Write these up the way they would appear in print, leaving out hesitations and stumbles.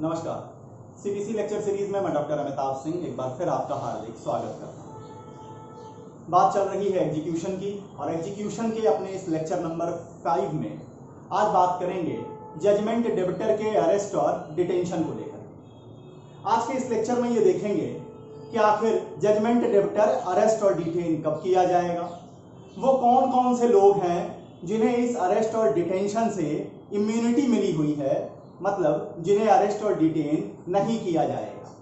नमस्कार। CBC lecture series में मैं डॉक्टर अमिताभ सिंह एक बार फिर आपका हार्दिक स्वागत करता हूं। बात चल रही है एग्जीक्यूशन की और एग्जीक्यूशन के अपने इस लेक्चर नंबर 5 में आज बात करेंगे जजमेंट डेबिटर के अरेस्ट और डिटेंशन को लेकर। आज के इस लेक्चर में ये देखेंगे कि आखिर जजमेंट डेबिटर अरेस्ट और डिटेन कब किया जाएगा, वो कौन कौन से लोग हैं जिन्हें इस अरेस्ट और डिटेंशन से इम्यूनिटी मिली हुई है, मतलब जिन्हें अरेस्ट और डिटेन नहीं किया जाएगा।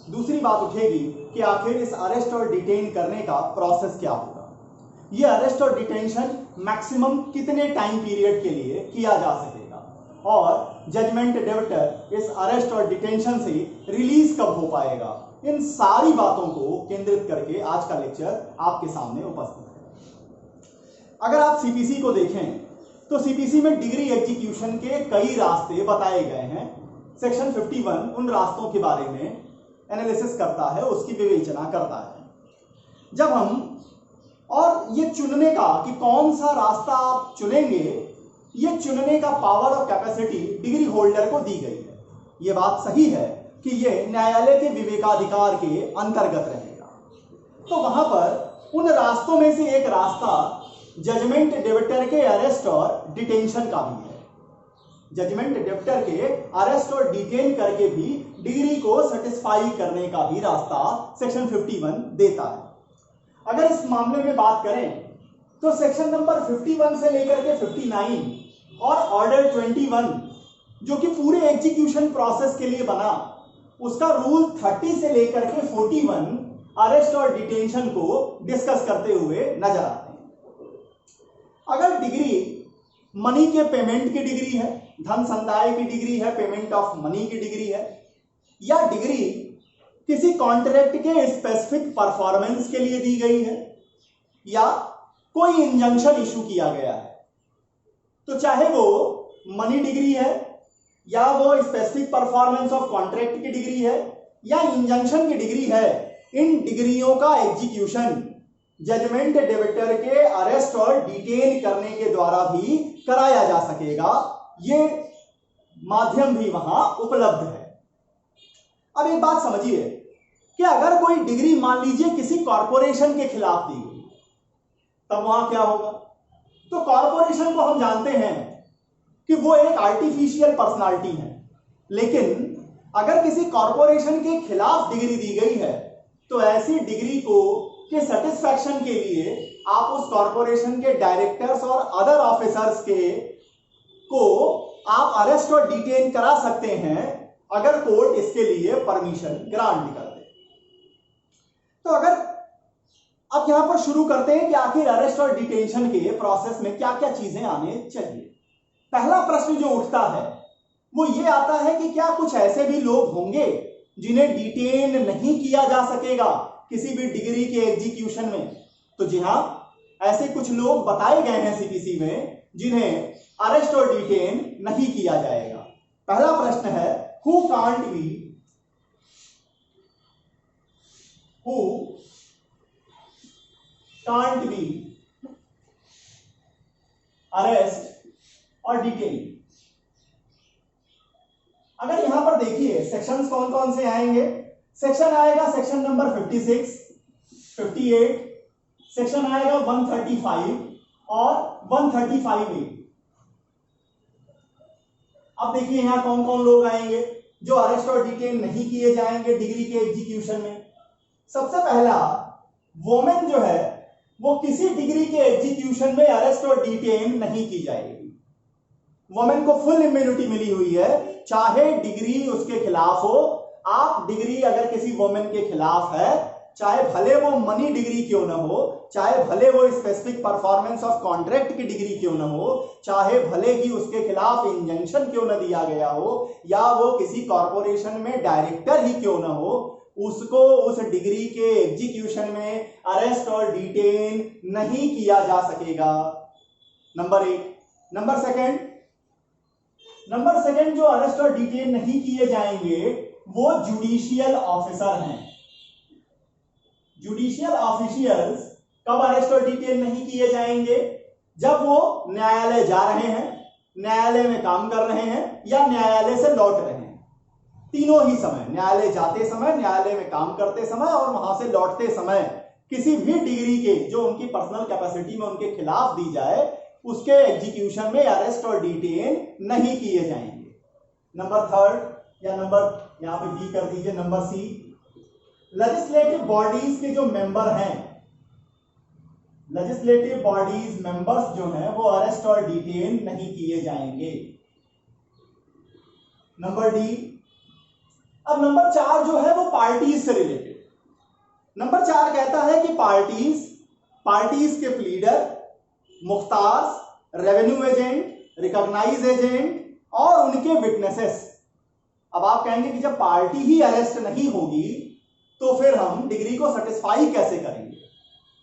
दूसरी बात उठेगी कि आखिर इस अरेस्ट और डिटेन करने का प्रोसेस क्या होगा, ये अरेस्ट और डिटेंशन मैक्सिमम कितने टाइम पीरियड के लिए किया जा सकेगा और जजमेंट डेबिटर इस अरेस्ट और डिटेंशन से रिलीज कब हो पाएगा। इन सारी बातों को केंद्रित करके आज का लेक्चर आपके सामने उपस्थित है। अगर आप सीपीसी को देखें तो सीपीसी में डिग्री एग्जीक्यूशन के कई रास्ते बताए गए हैं। सेक्शन 51 उन रास्तों के बारे में एनालिसिस करता है, उसकी विवेचना करता है। जब हम और ये चुनने का कि कौन सा रास्ता आप चुनेंगे, ये चुनने का पावर और कैपेसिटी डिग्री होल्डर को दी गई है। ये बात सही है कि ये न्यायालय के विवेकाधिकार के अंतर्गत रहेगा। तो वहां पर उन रास्तों में से एक रास्ता जजमेंट डेबिटर के अरेस्ट और डिटेंशन का भी है। जजमेंट डेबिटर के अरेस्ट और डिटेन करके भी डिग्री को सेटिस्फाई करने का भी रास्ता सेक्शन 51 देता है। अगर इस मामले में बात करें तो सेक्शन नंबर 51 से लेकर के 59 और ऑर्डर 21 जो कि पूरे एग्जीक्यूशन प्रोसेस के लिए बना, उसका रूल 30 से लेकर के 41 अरेस्ट और डिटेंशन को डिस्कस करते हुए नजर आते हैं। अगर डिग्री मनी के पेमेंट की डिग्री है, धन संदाय की डिग्री है, पेमेंट ऑफ मनी की डिग्री है, या डिग्री किसी कॉन्ट्रैक्ट के स्पेसिफिक परफॉर्मेंस के लिए दी गई है, या कोई इंजंक्शन इशू किया गया है, तो चाहे वो मनी डिग्री है या वो स्पेसिफिक परफॉर्मेंस ऑफ कॉन्ट्रैक्ट की डिग्री है या इंजंक्शन की डिग्री है, इन डिग्रियों का एग्जीक्यूशन जजमेंट डेबिटर के अरेस्ट और डिटेन करने के द्वारा भी कराया जा सकेगा। ये माध्यम भी वहां उपलब्ध है। अब एक बात समझिए कि अगर कोई डिग्री मान लीजिए किसी कॉरपोरेशन के खिलाफ दी गई, तब वहां क्या होगा। तो कॉरपोरेशन को हम जानते हैं कि वो एक आर्टिफिशियल पर्सनालिटी है, लेकिन अगर किसी कॉरपोरेशन के खिलाफ डिग्री दी गई है तो ऐसी डिग्री को के सेटिस्फैक्शन के लिए आप उस कॉरपोरेशन के डायरेक्टर्स और अदर ऑफिसर्स को आप अरेस्ट और डिटेन करा सकते हैं अगर कोर्ट इसके लिए परमिशन ग्रांट कर दे। तो अगर अब यहां पर शुरू करते हैं कि आखिर अरेस्ट और डिटेंशन के प्रोसेस में क्या क्या चीजें आने चाहिए। पहला प्रश्न जो उठता है वो ये आता है कि क्या कुछ ऐसे भी लोग होंगे जिन्हें डिटेन नहीं किया जा सकेगा किसी भी डिग्री के एग्जीक्यूशन में। तो जी हां, ऐसे कुछ लोग बताए गए हैं सीपीसी में जिन्हें अरेस्ट और डिटेन नहीं किया जाएगा। पहला प्रश्न है हु कांट बी अरेस्ट और डिटेन। अगर यहां पर देखिए सेक्शंस कौन कौन से आएंगे। सेक्शन आएगा सेक्शन नंबर 56, 58, सेक्शन आएगा 135 और 135A। अब देखिए यहां कौन कौन लोग आएंगे जो अरेस्ट और डिटेन नहीं किए जाएंगे डिग्री के एग्जीक्यूशन में। सबसे पहला, वोमेन जो है वो किसी डिग्री के एग्जीक्यूशन में अरेस्ट और डिटेन नहीं की जाएगी। वोमेन को फुल इम्यूनिटी मिली हुई है, चाहे डिग्री उसके खिलाफ हो। आप डिग्री अगर किसी वोमेन के खिलाफ है, चाहे भले वो मनी डिग्री क्यों ना हो, चाहे भले वो स्पेसिफिक परफॉर्मेंस ऑफ कॉन्ट्रैक्ट की डिग्री क्यों ना हो, चाहे भले ही उसके खिलाफ इंजंक्शन क्यों ना दिया गया हो, या वो किसी कॉरपोरेशन में डायरेक्टर ही क्यों ना हो, उसको उस डिग्री के एग्जीक्यूशन में अरेस्ट और डिटेन नहीं किया जा सकेगा। नंबर एक। नंबर सेकंड जो अरेस्ट और डिटेन नहीं किए जाएंगे वो जुडिशियल ऑफिसर हैं। जुडिशियल ऑफिशियल्स कब अरेस्ट और डिटेन नहीं किए जाएंगे? जब वो न्यायालय जा रहे हैं, न्यायालय में काम कर रहे हैं या न्यायालय से लौट रहे हैं। तीनों ही समय, न्यायालय जाते समय, न्यायालय में काम करते समय और वहां से लौटते समय किसी भी डिग्री के जो उनकी पर्सनल कैपेसिटी में उनके खिलाफ दी जाए उसके एग्जीक्यूशन में अरेस्ट और डिटेन नहीं किए जाएंगे। नंबर थर्ड या नंबर यहां पे बी कर दीजिए, नंबर सी, लेजिस्लेटिव बॉडीज के जो मेंबर हैं, लेजिस्लेटिव बॉडीज मेंबर्स जो हैं वो अरेस्ट और डिटेन नहीं किए जाएंगे। Number D. अब नंबर 4 जो है वो पार्टीज से रिलेटेड। नंबर 4 कहता है कि पार्टीज के प्लीडर, मुख्तार, रेवेन्यू एजेंट, रिकॉग्नाइज एजेंट और उनके विटनेसेस। अब आप कहेंगे कि जब पार्टी ही अरेस्ट नहीं होगी तो फिर हम डिग्री को सेटिस्फाई कैसे करेंगे?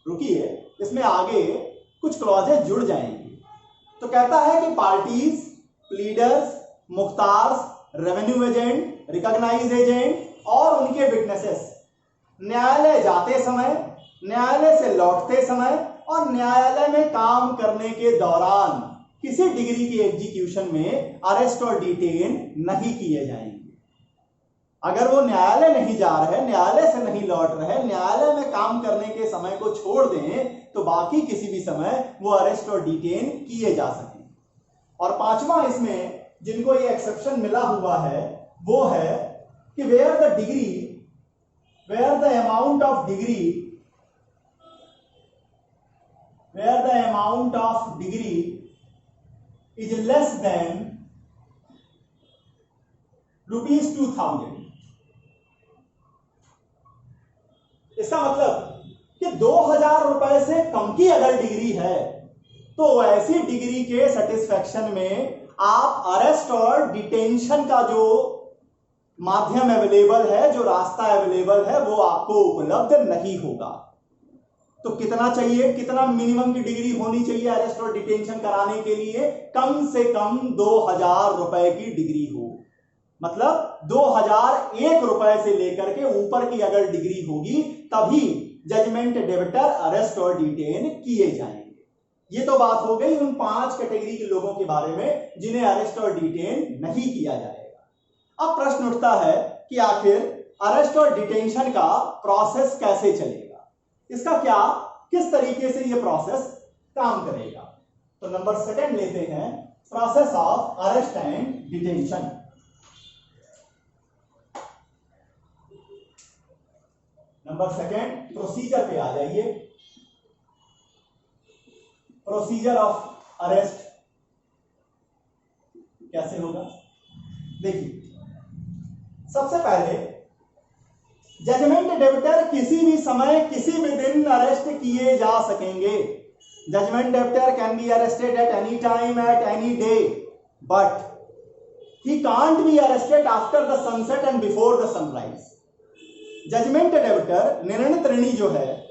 रुकिए, इसमें आगे कुछ क्लॉजेज जुड़ जाएंगी। तो कहता है कि पार्टीज, प्लीडर्स, मुख्तार, रेवेन्यू एजेंट, रिकॉग्नाइज एजेंट और उनके विटनेसेस न्यायालय जाते समय, न्यायालय से लौटते समय और न्यायालय में काम करने के दौरान किसी डिग्री की एग्जीक्यूशन में अरेस्ट और डिटेन नहीं किए जाएंगे। अगर वो न्यायालय नहीं जा रहे, न्यायालय से नहीं लौट रहे, न्यायालय में काम करने के समय को छोड़ दें तो बाकी किसी भी समय वो अरेस्ट और डिटेन किए जा सकें। और 5वां इसमें जिनको ये एक्सेप्शन मिला हुआ है वो है कि where the amount of degree is less than ₹2000। इसका मतलब कि 2000 रुपए से कम की अगर डिग्री है तो ऐसी डिग्री के सेटिस्फैक्शन में आप अरेस्ट और डिटेंशन का जो माध्यम अवेलेबल है, जो रास्ता अवेलेबल है, वो आपको उपलब्ध नहीं होगा। तो कितना चाहिए, कितना मिनिमम की डिग्री होनी चाहिए अरेस्ट और डिटेंशन कराने के लिए? कम से कम 2000 रुपए की डिग्री हो। मतलब 2001 रुपए से लेकर के ऊपर की अगर डिग्री होगी तभी जजमेंट डेबिटर अरेस्ट और डिटेन किए जाएंगे। ये तो बात हो गई उन 5 कैटेगरी के लोगों के बारे में जिन्हें अरेस्ट और डिटेन नहीं किया जाएगा। अब प्रश्न उठता है कि आखिर अरेस्ट और डिटेंशन का प्रोसेस कैसे चलेगा, इसका क्या, किस तरीके से ये प्रोसेस काम करेगा। तो नंबर 2 लेते हैं, process of arrest and detention. Number 2 procedure पे आ जाइए। प्रोसीजर ऑफ अरेस्ट कैसे होगा? देखिए, सबसे पहले जजमेंट डेबिटर किसी भी समय किसी भी दिन अरेस्ट किए जा सकेंगे। Judgment debtor can be arrested at any time at any day, but he can't be arrested after the sunset and before the sunrise. Judgment debtor, निर्णित ऋणी जो है,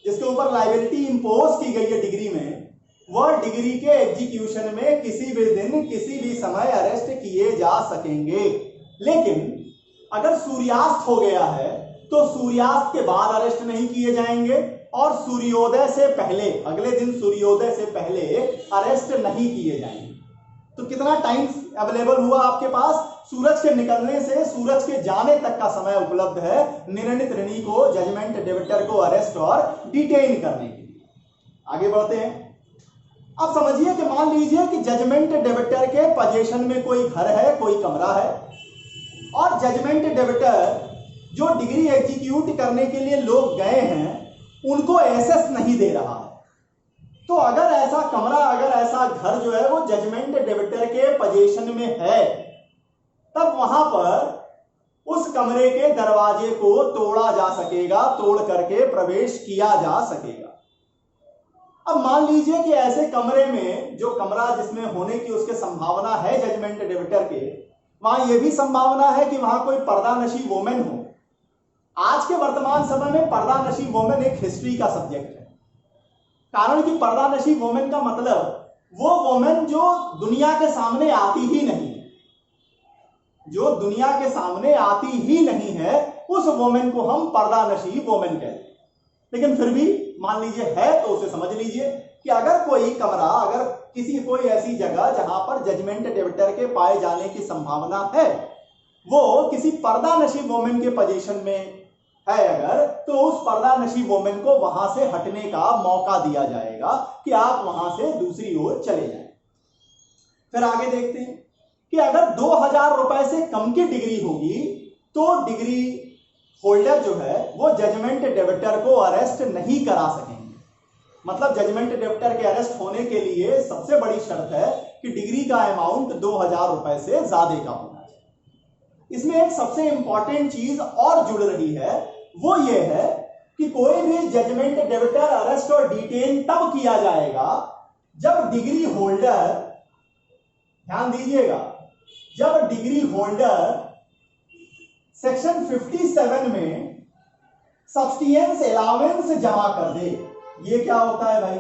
जिसके ऊपर लायबिलिटी इंपोज की गई है डिग्री में, वह डिग्री के एग्जीक्यूशन में किसी भी दिन किसी भी समय अरेस्ट किए जा सकेंगे। लेकिन अगर सूर्यास्त हो गया है तो सूर्यास्त के बाद अरेस्ट नहीं किए जाएंगे और सूर्योदय से पहले, अगले दिन सूर्योदय से पहले अरेस्ट नहीं किए जाएंगे। तो कितना टाइम अवेलेबल हुआ आपके पास? सूरज के निकलने से सूरज के जाने तक का समय उपलब्ध है निर्णित ऋणी को, जजमेंट डेबिटर को अरेस्ट और डिटेन करने के लिए। आगे बढ़ते हैं। अब समझिए कि मान लीजिए कि जजमेंट डेबिटर के पोजीशन में कोई घर है, कोई कमरा है, और जजमेंट डेबिटर जो डिग्री एग्जीक्यूट करने के लिए लोग गए हैं उनको एसेस नहीं दे रहा है। तो अगर ऐसा कमरा, अगर ऐसा घर जो है वो जजमेंट डेबिटर के पोजीशन में है, तब वहां पर उस कमरे के दरवाजे को तोड़ा जा सकेगा, तोड़ करके प्रवेश किया जा सकेगा। अब मान लीजिए कि ऐसे कमरे में, जो कमरा जिसमें होने की उसके संभावना है जजमेंट डेबिटर के, वहां यह भी संभावना है कि वहां कोई पर्दानशी वोमेन हो। आज के वर्तमान समय में पर्दानशी वोमेन एक हिस्ट्री का सब्जेक्ट है। कारण कि पर्दानशी वोमेन का मतलब वो वोमेन जो दुनिया के सामने आती ही नहीं है, जो दुनिया के सामने आती ही नहीं है, उस वोमेन को हम पर्दानशी वोमेन कहते हैं। लेकिन फिर भी मान लीजिए है तो उसे समझ लीजिए कि अगर कोई कमरा, अगर कोई ऐसी जगह जहां पर जजमेंट डेबिटर के पाए जाने की संभावना है, वो किसी पर्दा नशी वोमेन के पोजीशन में है अगर, तो उस पर्दा नशी वोमेन को वहां से हटने का मौका दिया जाएगा कि आप वहां से दूसरी ओर चले जाएं। फिर आगे देखते हैं कि अगर 2000 रुपए से कम की डिग्री होगी तो डिग्री होल्डर जो है वो जजमेंट डेबिटर को अरेस्ट नहीं करा सकेंगे। मतलब जजमेंट डेबिटर के अरेस्ट होने के लिए सबसे बड़ी शर्त है कि डिग्री का अमाउंट 2000 रुपए से ज्यादा का होना चाहिए। इसमें एक सबसे इंपॉर्टेंट चीज और जुड़ रही है, वो ये है कि कोई भी जजमेंट डेबिटर अरेस्ट और डिटेन तब किया जाएगा जब डिग्री होल्डर, ध्यान दीजिएगा, जब डिग्री होल्डर सेक्शन 57 में सब्सटेंस अलाउंस जमा कर दे। ये क्या होता है भाई?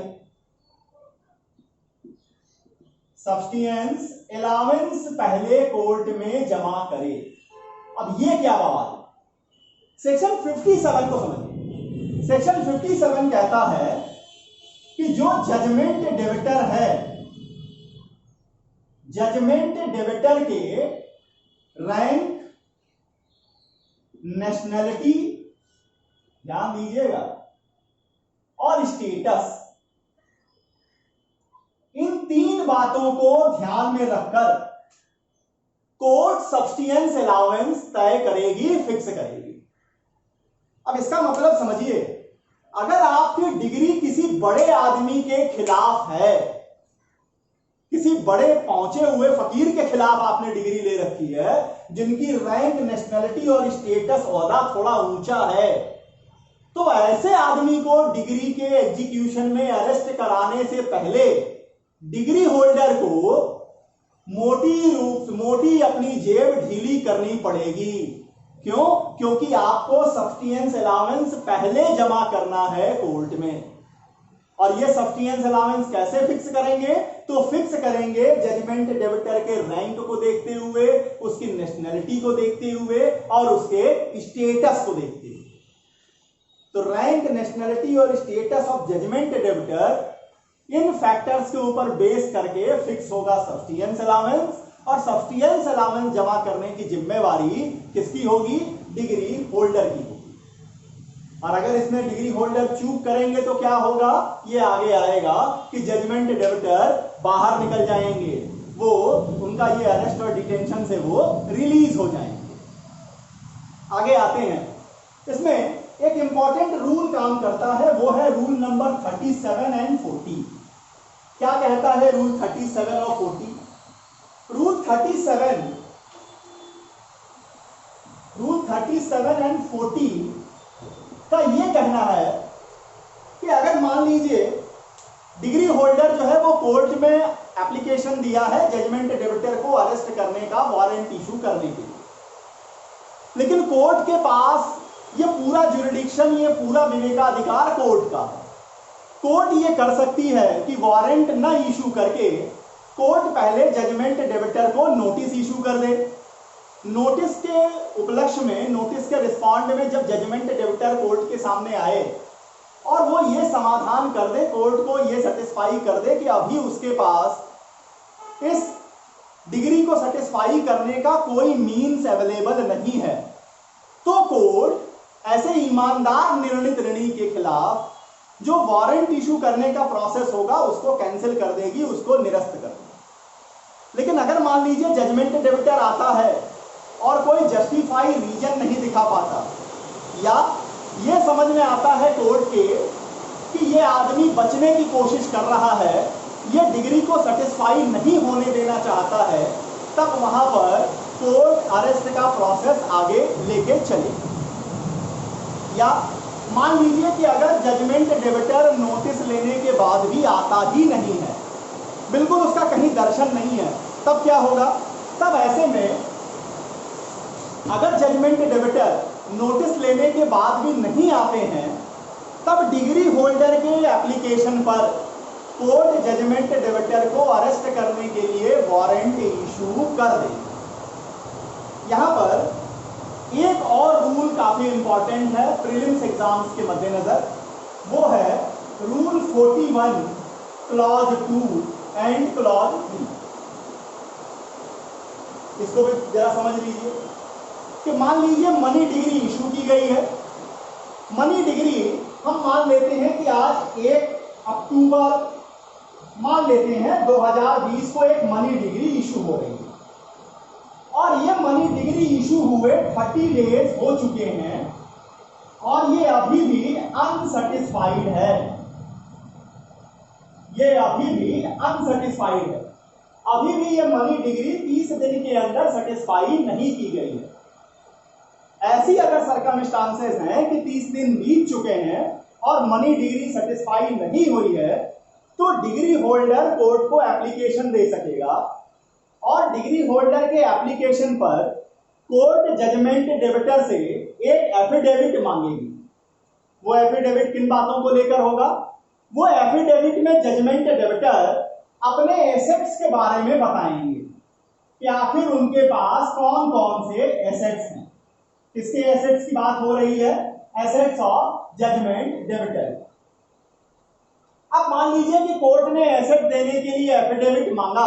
सब्सटेंस अलाउंस पहले कोर्ट में जमा करे। अब ये क्या बवाल? सेक्शन 57 को समझिए। सेक्शन 57 कहता है कि जो जजमेंट डेबिटर है, जजमेंट डेबिटर के रैंक, नेशनैलिटी, ध्यान दीजिएगा, और स्टेटस, इन 3 बातों को ध्यान में रखकर कोर्ट सब्सटेंस अलाउंस तय करेगी, फिक्स करेगी। अब इसका मतलब समझिए, अगर आपकी डिग्री किसी बड़े आदमी के खिलाफ है, किसी बड़े पहुंचे हुए फकीर के खिलाफ आपने डिग्री ले रखी है, जिनकी रैंक, नेशनैलिटी और स्टेटस, ओहदा थोड़ा ऊंचा है, तो ऐसे आदमी को डिग्री के एग्जीक्यूशन में अरेस्ट कराने से पहले डिग्री होल्डर को मोटी अपनी जेब ढीली करनी पड़ेगी। क्यों? क्योंकि आपको सब्सटेंस अलाउंस पहले जमा करना है कोर्ट में। और ये सब्सटेंस अलाउंस कैसे फिक्स करेंगे? तो फिक्स करेंगे जजमेंट डेबिटर के रैंक को देखते हुए, उसकी नेशनैलिटी को देखते हुए और उसके स्टेटस को देखते हुए। तो रैंक, नेशनैलिटी और स्टेटस ऑफ जजमेंट डेबिटर, इन फैक्टर्स के ऊपर बेस करके फिक्स होगा सब्सटेंस अलाउंस, और सब्सटेंस अलाउंस जमा करने की जिम्मेवारी किसकी होगी? डिग्री होल्डर की होगी। और अगर इसमें डिग्री होल्डर चूक करेंगे तो क्या होगा? ये आगे आएगा कि जजमेंट डेबिटर बाहर निकल जाएंगे, वो उनका ये अरेस्ट और डिटेंशन से वो रिलीज हो जाएंगे। आगे आते हैं, इसमें एक इंपॉर्टेंट रूल काम करता है, वो है रूल नंबर 37 एंड 40। क्या कहता है रूल 37 और 40? रूल 37 एंड 40 का ये कहना है कि अगर मान लीजिए डिग्री होल्डर जो है वो कोर्ट में एप्लीकेशन दिया है जजमेंट डेबिटर को अरेस्ट करने का, वारंट इशू करने के लिए, लेकिन कोर्ट के पास ये पूरा जुरिडिक्शन, ये पूरा विवेकाधिकार कोर्ट का है। कोर्ट ये कर सकती है कि वारंट न इशू करके कोर्ट पहले जजमेंट डेबिटर को नोटिस इशू कर दे। नोटिस के उपलक्ष्य में, नोटिस के रिस्पॉन्ड में जब जजमेंट डेबिटर कोर्ट के सामने आए और वो ये समाधान कर दे, कोर्ट को ये सेटिस्फाई कर दे कि अभी उसके पास इस डिग्री को सेटिस्फाई करने का कोई मीन्स अवेलेबल नहीं है, तो कोर्ट ऐसे ईमानदार निर्णित ऋणी के खिलाफ जो वारंट इशू करने का प्रोसेस होगा उसको कैंसिल कर देगी, उसको निरस्त कर देगी। लेकिन अगर मान लीजिए जजमेंट डेबिटर आता है और कोई जस्टिफाई रीजन नहीं दिखा पाता, या ये समझ में आता है कोर्ट के कि ये आदमी बचने की कोशिश कर रहा है, ये डिग्री को सेटिस्फाई नहीं होने देना चाहता है, तब वहां पर कोर्ट अरेस्ट का प्रोसेस आगे लेके चले। या मान लीजिए कि अगर जजमेंट डेबिटर नोटिस लेने के बाद भी आता ही नहीं है, बिल्कुल उसका कहीं दर्शन नहीं है, तब क्या होगा? तब ऐसे में अगर जजमेंट डेबिटर नोटिस लेने के बाद भी नहीं आते हैं, तब डिग्री होल्डर के एप्लीकेशन पर कोर्ट जजमेंट डेबिटर को अरेस्ट करने के लिए वारंट इशू कर दे। यहां पर एक और रूल काफी इंपॉर्टेंट है प्रीलिम्स एग्जाम्स के मद्देनजर, वो है रूल 41 क्लॉज 2 एंड क्लॉज 3। इसको भी जरा समझ लीजिए। कि मान लीजिए मनी डिग्री इशू की गई है। मनी डिग्री हम मान लेते हैं कि आज 1 अक्टूबर मान लेते हैं 2020 को एक मनी डिग्री इशू हो रही है और ये मनी डिग्री इशू हुए 30 डेज हो चुके हैं और ये अभी भी अनसेटिस्फाइड है। ये अभी भी अनसेटिस्फाइड है। अभी भी ये मनी डिग्री 30 दिन के अंदर सेटिस्फाई नहीं की गई है। ऐसी अगर सर्कमस्टांसेस हैं कि 30 दिन बीत चुके हैं और मनी डिग्री सेटिस्फाई नहीं हुई है तो डिग्री होल्डर कोर्ट को एप्लीकेशन दे सकेगा और डिग्री होल्डर के एप्लीकेशन पर कोर्ट जजमेंट डेबिटर से एक एफिडेविट मांगेगी। वो एफिडेविट किन बातों को लेकर होगा? वो एफिडेविट में जजमेंट डेबिटर अपने एसेट्स के बारे में बताएंगे कि आखिर उनके पास कौन कौन से एसेट्स हैं। किसके एसेट्स की बात हो रही है? Assets of judgment debtor. अब मान लीजिए कि कोर्ट ने एसेट देने के लिए एफिडेविट मांगा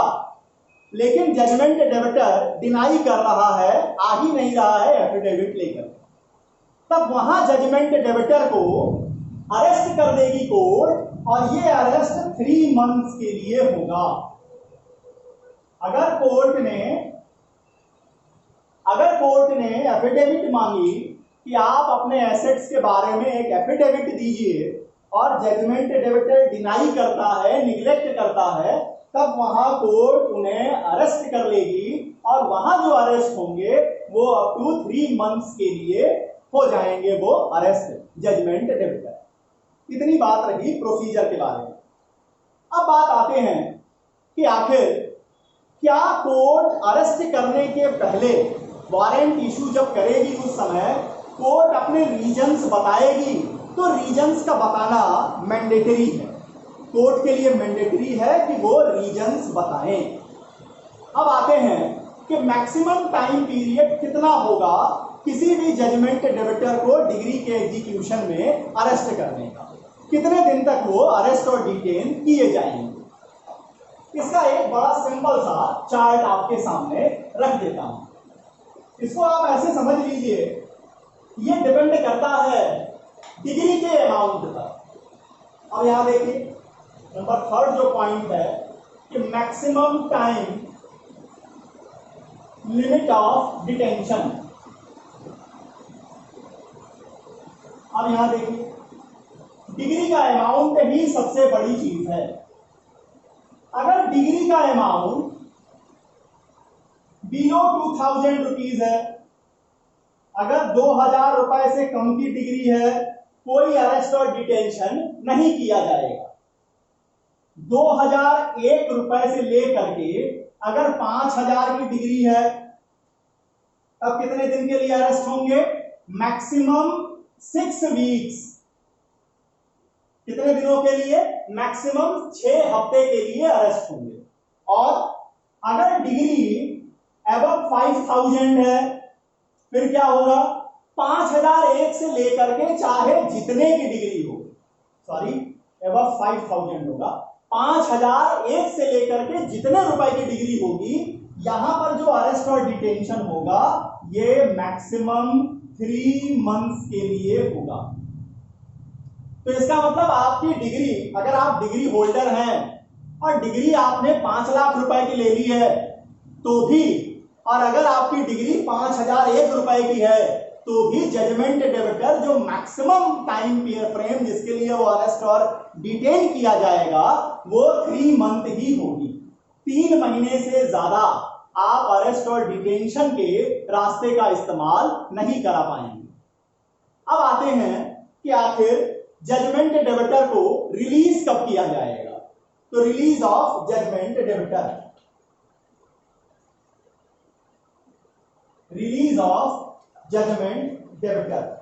लेकिन जजमेंट डेबिटर डिनाई कर रहा है, आ ही नहीं रहा है एफिडेविट लेकर। तब वहां जजमेंट डेबिटर को अरेस्ट कर देगी कोर्ट और ये अरेस्ट 3 मंथ्स के लिए होगा। अगर कोर्ट ने एफिडेविट मांगी कि आप अपने एसेट्स के बारे में एक एफिडेविट दीजिए और जजमेंट डेबिटर डिनाई करता है, निग्लेक्ट करता है, तब वहां कोर्ट उन्हें अरेस्ट कर लेगी और वहां जो अरेस्ट होंगे वो अप टू 3 मंथ्स के लिए हो जाएंगे वो अरेस्ट जजमेंट डेबिटर। इतनी बात रही प्रोसीजर के बारे में। अब बात आते हैं कि आखिर क्या कोर्ट अरेस्ट करने के पहले वारंट इशू जब करेगी उस समय कोर्ट अपने रीजंस बताएगी, तो रीजंस का बताना मैंडेटरी है। कोर्ट के लिए मैंडेटरी है कि वो रीजंस बताएं। अब आते हैं कि मैक्सिमम टाइम पीरियड कितना होगा किसी भी जजमेंट डेबिटर को डिग्री के एग्जीक्यूशन में अरेस्ट करने का। कितने दिन तक वो अरेस्ट और डिटेन किए जाएंगे। इसका एक बड़ा सिंपल सा चार्ट आपके सामने रख देता हूं। इसको आप ऐसे समझ लीजिए, ये डिपेंड करता है डिग्री के अमाउंट पर। अब यहां देखिए नंबर 3 जो पॉइंट है कि maximum time limit of detention. अब यहां देखिए डिग्री का अमाउंट ही सबसे बड़ी चीज है। अगर डिग्री का अमाउंट बिलो 2000 रुपीज है, अगर 2000 रुपए से कम की डिग्री है, कोई अरेस्ट और डिटेंशन नहीं किया जाएगा। 2001 रुपए से लेकर के अगर 5000 की डिग्री है तब कितने दिन के लिए अरेस्ट होंगे? Maximum 6 weeks. कितने दिनों के लिए? मैक्सिमम 6 हफ्ते के लिए अरेस्ट होंगे। और अगर डिग्री अबव 5000 है फिर क्या होगा? 5001 से लेकर के चाहे जितने की डिग्री हो, सॉरी अबव 5000 होगा, 5001 से लेकर के जितने रुपए की डिग्री होगी, यहां पर जो अरेस्ट और डिटेंशन होगा ये मैक्सिमम 3 मंथ्स के लिए होगा। तो इसका मतलब आपकी डिग्री, अगर आप डिग्री होल्डर हैं और डिग्री आपने 5 लाख रुपए की ले ली है तो भी, और अगर आपकी डिग्री 5001 रुपए की है तो भी जजमेंट डेबिटर जो मैक्सिमम टाइम फ्रेम जिसके लिए वो अरेस्ट और डिटेन किया जाएगा वो 3 मंथ ही होगी। 3 महीने से ज्यादा आप अरेस्ट और डिटेंशन के रास्ते का इस्तेमाल नहीं करा पाएंगे। अब आते हैं कि आखिर जजमेंट डेबिटर को रिलीज कब किया जाएगा। तो release of judgment debtor, release of judgment debtor.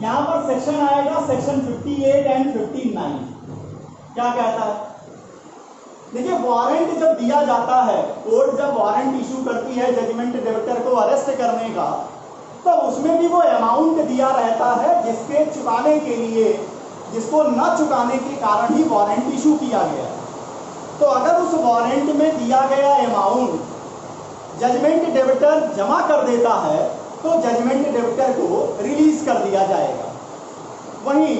यहां पर सेक्शन आएगा सेक्शन 58 एंड 59। क्या कहता है? देखिए वारंट जब दिया जाता है, कोर्ट जब वारंट इशू करती है जजमेंट डेबिटर को अरेस्ट करने का, तो उसमें भी वो अमाउंट दिया रहता है जिसके चुकाने के लिए, जिसको न चुकाने के कारण ही वारंट इशू किया गया है। तो अगर उस वारंट में दिया गया अमाउंट जजमेंट डेबिटर जमा कर देता है तो जजमेंट डेबिटर को रिलीज कर दिया जाएगा। वहीं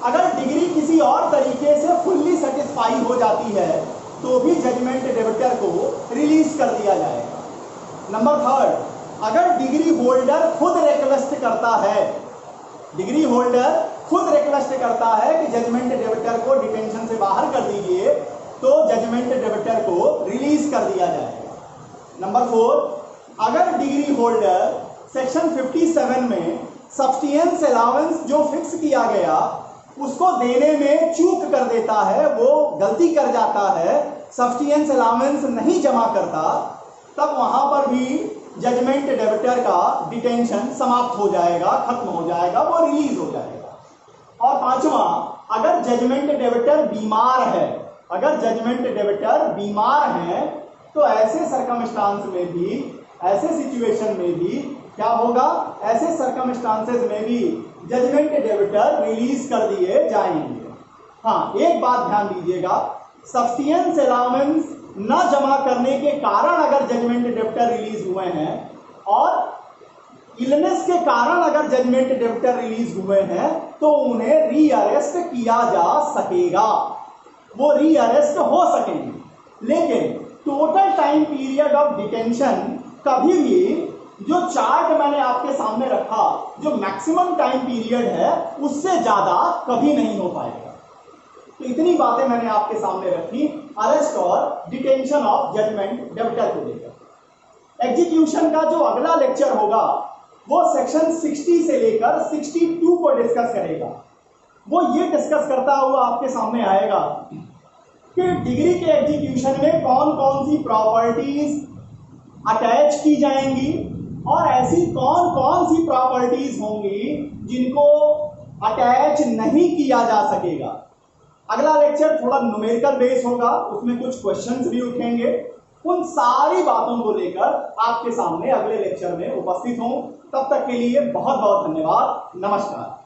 अगर डिग्री किसी और तरीके से फुल्ली सेटिस्फाई हो जाती है तो भी जजमेंट डेबिटर को रिलीज कर दिया जाएगा। नंबर थर्ड, अगर डिग्री होल्डर खुद रिक्वेस्ट करता है, डिग्री होल्डर खुद रिक्वेस्ट करता है कि जजमेंट डेबिटर को डिटेंशन से बाहर कर दीजिए, तो जजमेंट डेबिटर को रिलीज कर दिया जाएगा। नंबर फोर, अगर डिग्री होल्डर सेक्शन 57 में सब्सटेंस अलाउंस जो फिक्स किया गया उसको देने में चूक कर देता है, वो गलती कर जाता है, सब्सटेंस अलाउंस नहीं जमा करता, तब वहां पर भी जजमेंट डेबिटर का डिटेंशन समाप्त हो जाएगा, खत्म हो जाएगा, वो रिलीज हो जाएगा। और पांचवा, अगर जजमेंट डेबिटर बीमार है, अगर जजमेंट डेबिटर बीमार है तो ऐसे सर्कमस्टांस में भी, ऐसे सिचुएशन में भी क्या होगा, ऐसे सर्कमस्टांसेस में भी जजमेंट डेबिटर रिलीज कर दिए जाएंगे। हाँ, एक बात ध्यान दीजिएगा, सब्सटेंस अलाउंस न जमा करने के कारण अगर जजमेंट डेबिटर रिलीज हुए हैं और इलनेस के कारण अगर जजमेंट डेबिटर रिलीज हुए हैं तो उन्हें रीअरेस्ट किया जा सकेगा, वो रीअरेस्ट हो सकेंगे। लेकिन total time period of detention कभी भी, जो चार्ट मैंने आपके सामने रखा, जो मैक्सिमम टाइम पीरियड है उससे ज्यादा कभी नहीं हो पाएगा। तो इतनी बातें मैंने आपके सामने रखी अरेस्ट और डिटेंशन ऑफ जजमेंट डेबिटर को लेकर। एग्जीक्यूशन का जो अगला लेक्चर होगा वो सेक्शन 60 से लेकर 62 को डिस्कस करेगा। वो ये डिस्कस करता हुआ आपके सामने आएगा कि डिग्री के एग्जीक्यूशन में कौन कौन सी प्रॉपर्टीज अटैच की जाएंगी और ऐसी कौन कौन सी प्रॉपर्टीज होंगी जिनको अटैच नहीं किया जा सकेगा। अगला लेक्चर थोड़ा न्यूमेरिकल बेस होगा, उसमें कुछ क्वेश्चंस भी उठेंगे। उन सारी बातों को लेकर आपके सामने अगले लेक्चर में उपस्थित हूं। तब तक के लिए बहुत बहुत धन्यवाद। नमस्कार।